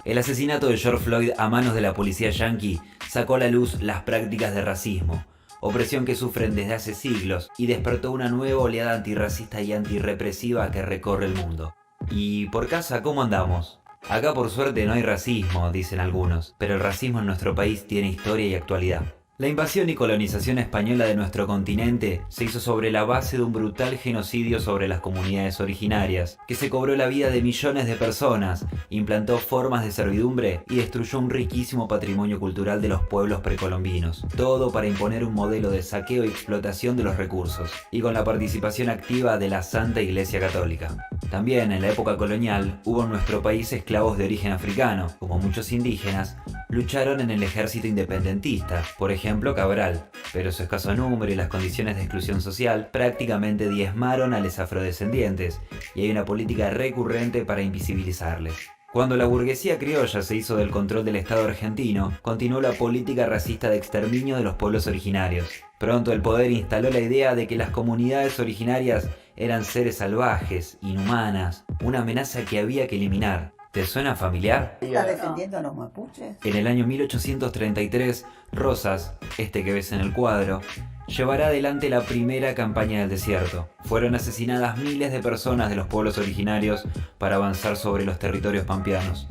El asesinato de George Floyd a manos de la policía yanqui sacó a la luz las prácticas de racismo, opresión que sufren desde hace siglos, y despertó una nueva oleada antirracista y antirrepresiva que recorre el mundo. ¿Y por casa cómo andamos? Acá por suerte no hay racismo, dicen algunos, pero el racismo en nuestro país tiene historia y actualidad. La invasión y colonización española de nuestro continente se hizo sobre la base de un brutal genocidio sobre las comunidades originarias, que se cobró la vida de millones de personas, implantó formas de servidumbre y destruyó un riquísimo patrimonio cultural de los pueblos precolombinos, todo para imponer un modelo de saqueo y explotación de los recursos, y con la participación activa de la Santa Iglesia Católica. También en la época colonial hubo en nuestro país esclavos de origen africano, como muchos indígenas, lucharon en el ejército independentista, por ejemplo Cabral, pero su escaso número y las condiciones de exclusión social prácticamente diezmaron a los afrodescendientes, y hay una política recurrente para invisibilizarles. Cuando la burguesía criolla se hizo del control del Estado argentino, continuó la política racista de exterminio de los pueblos originarios. Pronto el poder instaló la idea de que las comunidades originarias eran seres salvajes, inhumanas, una amenaza que había que eliminar. ¿Te suena familiar? ¿Estás defendiendo a los mapuches? En el año 1833, Rosas, que ves en el cuadro, llevará adelante la primera campaña del desierto. Fueron asesinadas miles de personas de los pueblos originarios para avanzar sobre los territorios pampeanos.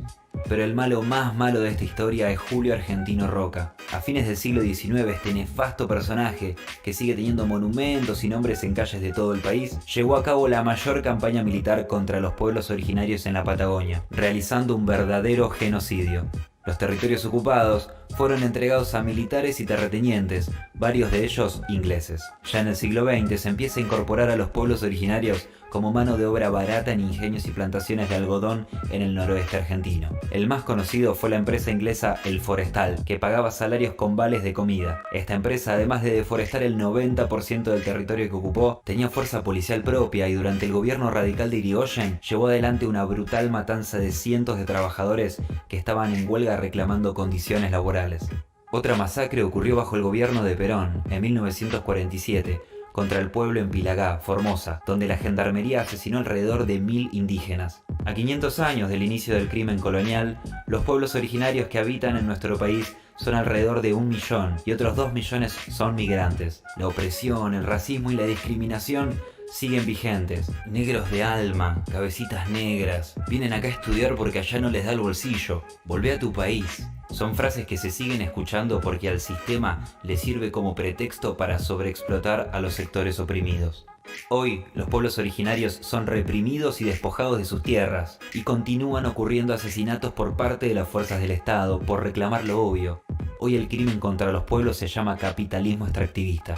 Pero el malo más malo de esta historia es Julio Argentino Roca. A fines del siglo XIX, este nefasto personaje, que sigue teniendo monumentos y nombres en calles de todo el país, llevó a cabo la mayor campaña militar contra los pueblos originarios en la Patagonia, realizando un verdadero genocidio. Los territorios ocupados fueron entregados a militares y terratenientes, varios de ellos ingleses. Ya en el siglo XX se empieza a incorporar a los pueblos originarios como mano de obra barata en ingenios y plantaciones de algodón en el noroeste argentino. El más conocido fue la empresa inglesa El Forestal, que pagaba salarios con vales de comida. Esta empresa, además de deforestar el 90% del territorio que ocupó, tenía fuerza policial propia y durante el gobierno radical de Irigoyen llevó adelante una brutal matanza de cientos de trabajadores que estaban en huelga reclamando condiciones laborales. Otra masacre ocurrió bajo el gobierno de Perón, en 1947, contra el pueblo en Pilagá, Formosa, donde la gendarmería asesinó alrededor de 1000 indígenas. A 500 años del inicio del crimen colonial, los pueblos originarios que habitan en nuestro país son alrededor de 1 millón y otros 2 millones son migrantes. La opresión, el racismo y la discriminación siguen vigentes. Negros de alma, cabecitas negras, vienen acá a estudiar porque allá no les da el bolsillo. Volvé a tu país. Son frases que se siguen escuchando porque al sistema le sirve como pretexto para sobreexplotar a los sectores oprimidos. Hoy, los pueblos originarios son reprimidos y despojados de sus tierras, y continúan ocurriendo asesinatos por parte de las fuerzas del Estado por reclamar lo obvio. Hoy el crimen contra los pueblos se llama capitalismo extractivista.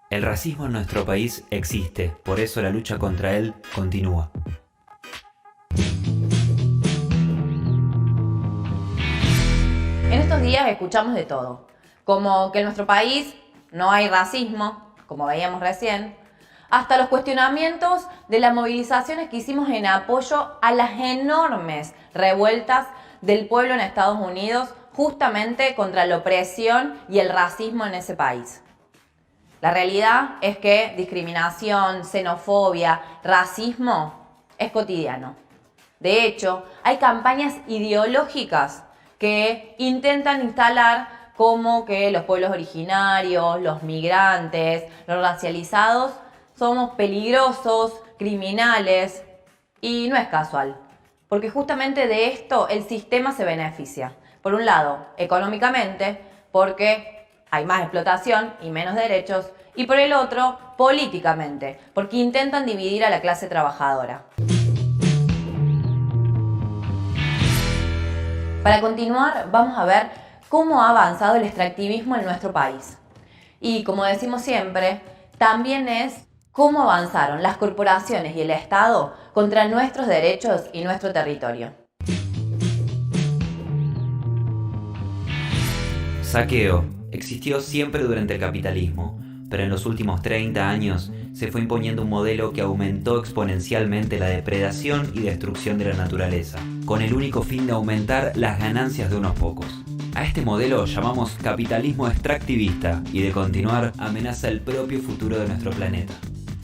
El racismo en nuestro país existe, por eso la lucha contra él continúa. En estos días escuchamos de todo, como que en nuestro país no hay racismo, como veíamos recién, hasta los cuestionamientos de las movilizaciones que hicimos en apoyo a las enormes revueltas del pueblo en Estados Unidos justamente contra la opresión y el racismo en ese país. La realidad es que discriminación, xenofobia, racismo es cotidiano. De hecho, hay campañas ideológicas que intentan instalar como que los pueblos originarios, los migrantes, los racializados somos peligrosos, criminales, y no es casual, porque justamente de esto el sistema se beneficia. Por un lado, económicamente, porque hay más explotación y menos derechos, y por el otro, políticamente, porque intentan dividir a la clase trabajadora. Para continuar, vamos a ver cómo ha avanzado el extractivismo en nuestro país. Y como decimos siempre, también es cómo avanzaron las corporaciones y el Estado contra nuestros derechos y nuestro territorio. Saqueo existió siempre durante el capitalismo, pero en los últimos 30 años se fue imponiendo un modelo que aumentó exponencialmente la depredación y destrucción de la naturaleza, con el único fin de aumentar las ganancias de unos pocos. A este modelo llamamos capitalismo extractivista y de continuar amenaza el propio futuro de nuestro planeta.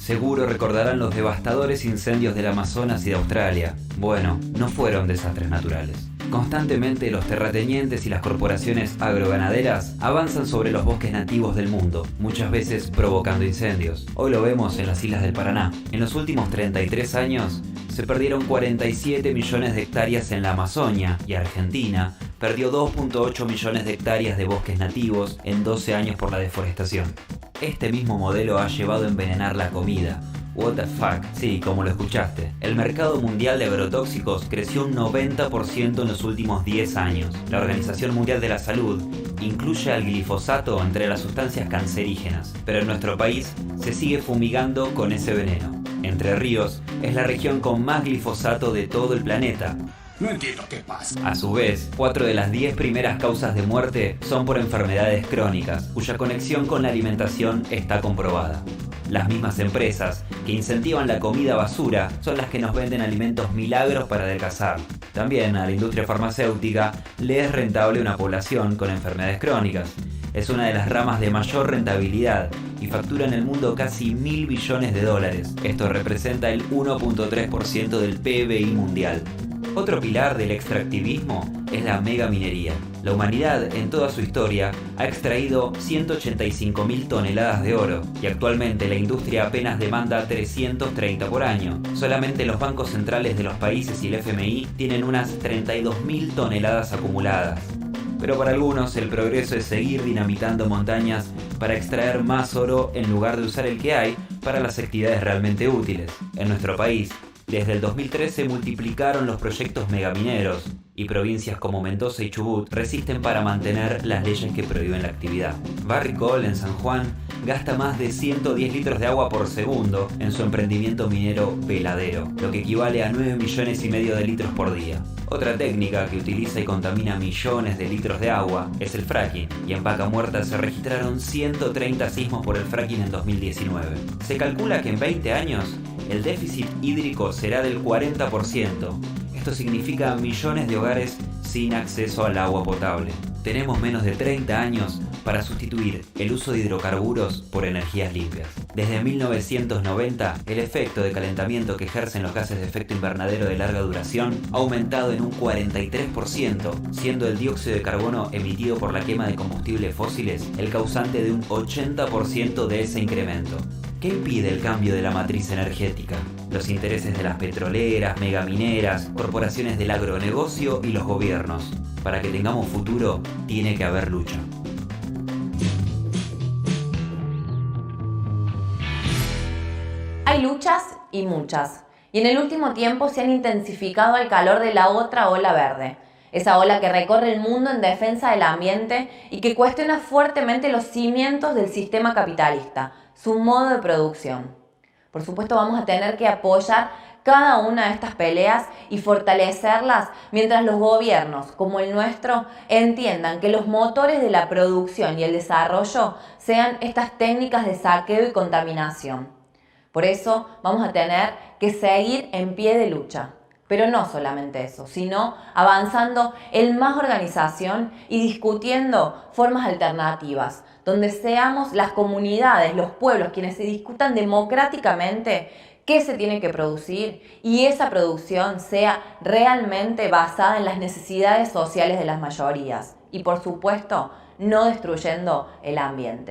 Seguro recordarán los devastadores incendios del Amazonas y de Australia. Bueno, no fueron desastres naturales. Constantemente los terratenientes y las corporaciones agroganaderas avanzan sobre los bosques nativos del mundo, muchas veces provocando incendios. Hoy lo vemos en las islas del Paraná. En los últimos 33 años se perdieron 47 millones de hectáreas en la Amazonia y Argentina perdió 2.8 millones de hectáreas de bosques nativos en 12 años por la deforestación. Este mismo modelo ha llevado a envenenar la comida. What the fuck, sí, como lo escuchaste. El mercado mundial de agrotóxicos creció un 90% en los últimos 10 años. La Organización Mundial de la Salud incluye al glifosato entre las sustancias cancerígenas, pero en nuestro país se sigue fumigando con ese veneno. Entre Ríos es la región con más glifosato de todo el planeta. No entiendo qué pasa. A su vez, 4 de las 10 primeras causas de muerte son por enfermedades crónicas, cuya conexión con la alimentación está comprobada. Las mismas empresas que incentivan la comida basura son las que nos venden alimentos milagros para adelgazar. También a la industria farmacéutica le es rentable una población con enfermedades crónicas. Es una de las ramas de mayor rentabilidad y factura en el mundo casi 1.000 billones de dólares. Esto representa el 1.3% del PBI mundial. Otro pilar del extractivismo es la megaminería. La humanidad en toda su historia ha extraído 185.000 toneladas de oro y actualmente la industria apenas demanda 330 por año. Solamente los bancos centrales de los países y el FMI tienen unas 32.000 toneladas acumuladas. Pero para algunos el progreso es seguir dinamitando montañas para extraer más oro en lugar de usar el que hay para las actividades realmente útiles. En nuestro país, desde el 2013 se multiplicaron los proyectos megamineros y provincias como Mendoza y Chubut resisten para mantener las leyes que prohíben la actividad. Barrick-Gold en San Juan gasta más de 110 litros de agua por segundo en su emprendimiento minero Veladero, lo que equivale a 9 millones y medio de litros por día. Otra técnica que utiliza y contamina millones de litros de agua es el fracking, y en Vaca Muerta se registraron 130 sismos por el fracking en 2019. Se calcula que en 20 años el déficit hídrico será del 40%. Esto significa millones de hogares sin acceso al agua potable. Tenemos menos de 30 años para sustituir el uso de hidrocarburos por energías limpias. Desde 1990, el efecto de calentamiento que ejercen los gases de efecto invernadero de larga duración ha aumentado en un 43%, siendo el dióxido de carbono emitido por la quema de combustibles fósiles el causante de un 80% de ese incremento. ¿Qué impide el cambio de la matriz energética? Los intereses de las petroleras, megamineras, corporaciones del agronegocio y los gobiernos. Para que tengamos futuro, tiene que haber lucha. Hay luchas y muchas, y en el último tiempo se han intensificado al calor de la otra ola verde, esa ola que recorre el mundo en defensa del ambiente y que cuestiona fuertemente los cimientos del sistema capitalista, su modo de producción. Por supuesto, vamos a tener que apoyar cada una de estas peleas y fortalecerlas mientras los gobiernos, como el nuestro, entiendan que los motores de la producción y el desarrollo sean estas técnicas de saqueo y contaminación. Por eso vamos a tener que seguir en pie de lucha. Pero no solamente eso, sino avanzando en más organización y discutiendo formas alternativas, donde seamos las comunidades, los pueblos, quienes se discutan democráticamente qué se tiene que producir y esa producción sea realmente basada en las necesidades sociales de las mayorías y, por supuesto, no destruyendo el ambiente.